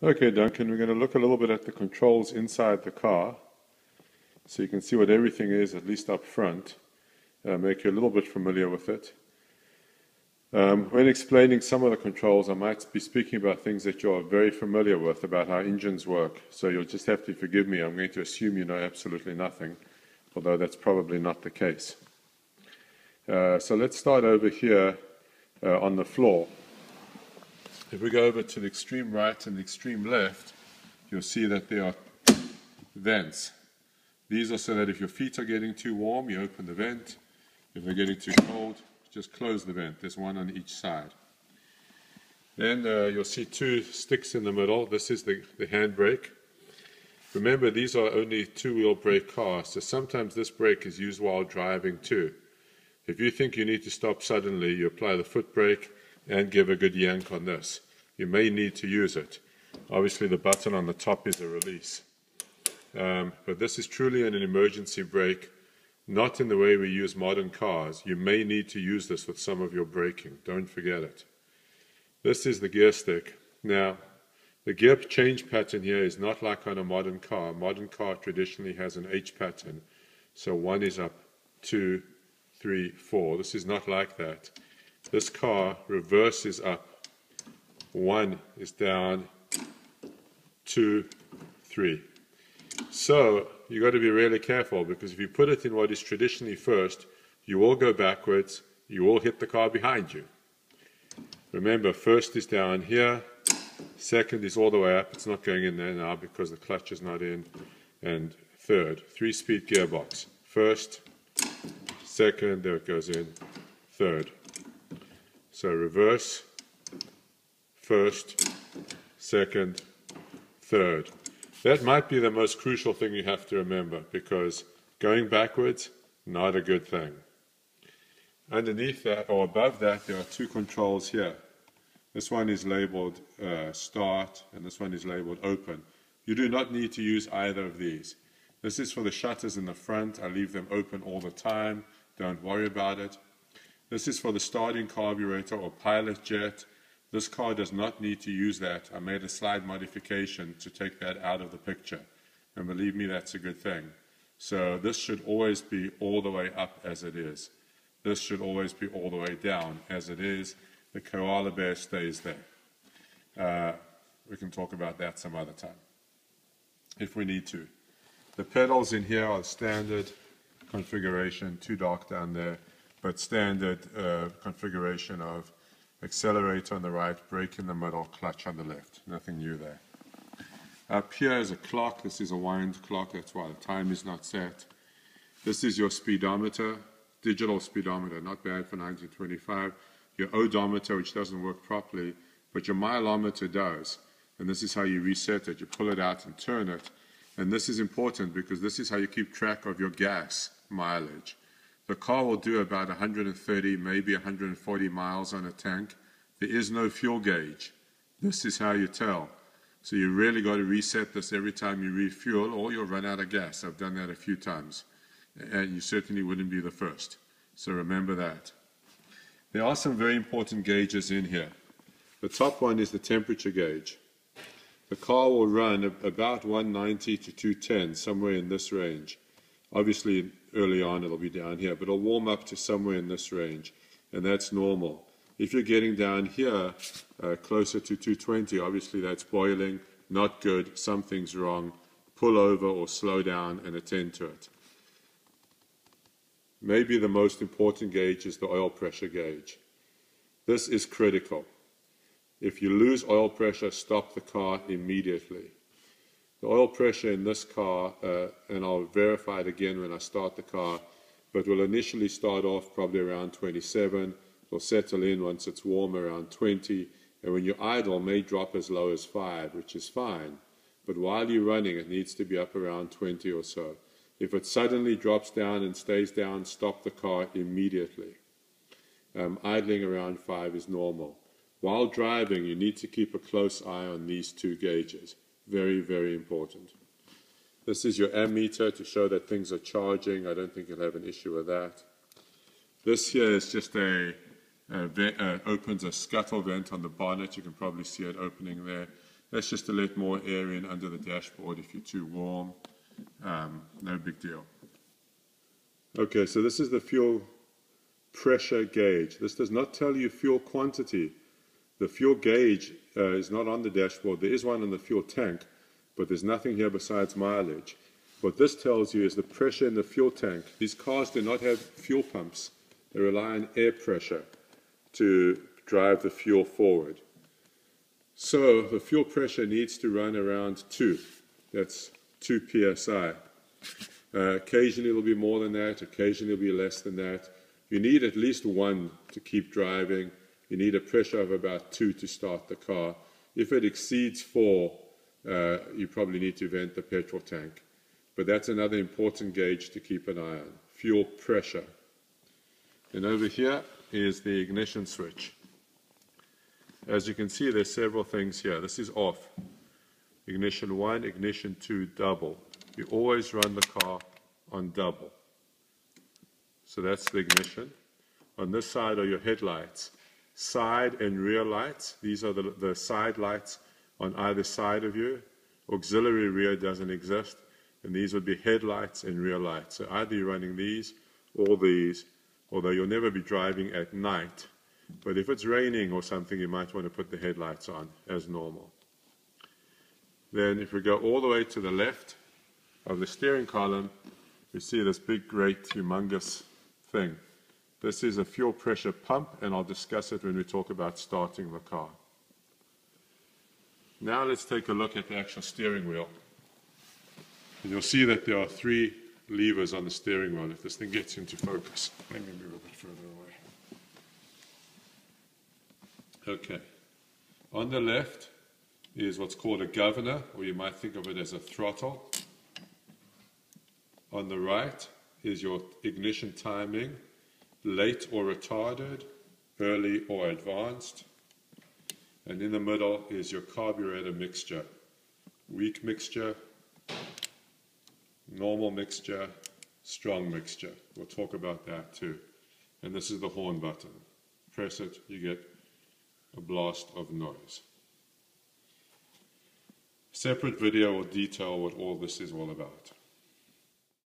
Okay, Duncan, we're going to look a little bit at the controls inside the car so you can see what everything is, at least up front, make you a little bit familiar with it. When explaining some of the controls, I might be speaking about things that you're very familiar with, about how engines work, so you'll just have to forgive me. I'm going to assume you know absolutely nothing, although that's probably not the case. So let's start over here on the floor. If we go over to the extreme right and the extreme left, you'll see that there are vents. These are so that if your feet are getting too warm, you open the vent. If they're getting too cold, just close the vent. There's one on each side. Then you'll see two sticks in the middle. This is the handbrake. Remember, these are only two-wheel brake cars, so sometimes this brake is used while driving too. If you think you need to stop suddenly, you apply the foot brake and give a good yank on this. You may need to use it. Obviously the button on the top is a release. But this is truly an emergency brake, not in the way we use modern cars. You may need to use this with some of your braking. Don't forget it. This is the gear stick. Now, the gear change pattern here is not like on a modern car. A modern car traditionally has an H pattern. So 1 is up, 2, 3, 4. This is not like that. This car reverses up. 1 is down, 2, 3. So you've got to be really careful, because if you put it in what is traditionally first, you will go backwards, you will hit the car behind you. Remember, first is down here, second is all the way up. It's not going in there now because the clutch is not in. And third, 3-speed gearbox. First, second, there it goes in, third. So reverse, first, second, third. That might be the most crucial thing you have to remember, because going backwards, not a good thing. Underneath that, or above that, there are two controls here. This one is labeled start, and this one is labeled open. You do not need to use either of these. This is for the shutters in the front. I leave them open all the time. Don't worry about it. This is for the starting carburetor or pilot jet. This car does not need to use that. I made a slight modification to take that out of the picture. And believe me, that's a good thing. So this should always be all the way up as it is. This should always be all the way down as it is. The koala bear stays there. We can talk about that some other time, if we need to. The pedals in here are standard configuration, too dark down there, but standard configuration of accelerator on the right, brake in the middle, clutch on the left. Nothing new there. Up here is a clock. This is a wind clock. That's why the time is not set. This is your speedometer, digital speedometer, not bad for 1925. Your odometer, which doesn't work properly, but your mileometer does. And this is how you reset it. You pull it out and turn it. And this is important because this is how you keep track of your gas mileage. The car will do about 130, maybe 140 miles on a tank. There is no fuel gauge. This is how you tell. So you really got to reset this every time you refuel, or you'll run out of gas. I've done that a few times. And you certainly wouldn't be the first. So remember that. There are some very important gauges in here. The top one is the temperature gauge. The car will run about 190 to 210, somewhere in this range. Obviously, early on it'll be down here, but it'll warm up to somewhere in this range, and that's normal. If you're getting down here, closer to 220, obviously that's boiling, not good, something's wrong. Pull over or slow down and attend to it. Maybe the most important gauge is the oil pressure gauge. This is critical. If you lose oil pressure, stop the car immediately. The oil pressure in this car, and I'll verify it again when I start the car, but will initially start off probably around 27. It'll settle in once it's warm around 20, and when you're idle, may drop as low as 5, which is fine. But while you're running, it needs to be up around 20 or so. If it suddenly drops down and stays down, stop the car immediately. Idling around 5 is normal. While driving, you need to keep a close eye on these two gauges. Very, very important. This is your ammeter to show that things are charging. I don't think you'll have an issue with that. This here is just opens a scuttle vent on the bonnet. You can probably see it opening there. That's just to let more air in under the dashboard if you're too warm. No big deal. Okay, so this is the fuel pressure gauge. This does not tell you fuel quantity. The fuel gauge is not on the dashboard. There is one on the fuel tank, but there's nothing here besides mileage. What this tells you is the pressure in the fuel tank. These cars do not have fuel pumps. They rely on air pressure to drive the fuel forward. So the fuel pressure needs to run around 2. That's 2 psi. Occasionally it'll be more than that, occasionally it'll be less than that. You need at least 1 to keep driving. You need a pressure of about 2 to start the car. If it exceeds 4, you probably need to vent the petrol tank. But that's another important gauge to keep an eye on, fuel pressure. And over here is the ignition switch. As you can see, there's several things here. This is off. Ignition 1, ignition 2, double. You always run the car on double. So that's the ignition. On this side are your headlights. Side and rear lights. These are the side lights on either side of you. Auxiliary rear doesn't exist. And these would be headlights and rear lights. So either you're running these or these, although you'll never be driving at night. But if it's raining or something, you might want to put the headlights on as normal. Then if we go all the way to the left of the steering column, we see this big, great, humongous thing. This is a fuel pressure pump, and I'll discuss it when we talk about starting the car. Now let's take a look at the actual steering wheel. And you'll see that there are 3 levers on the steering wheel. If this thing gets into focus, let me move a bit further away. Okay. On the left is what's called a governor, or you might think of it as a throttle. On the right is your ignition timing, late or retarded, early or advanced. And in the middle is your carburetor mixture, weak mixture, normal mixture, strong mixture. We'll talk about that too. And this is the horn button. Press it, you get a blast of noise. Separate video will detail what all this is all about.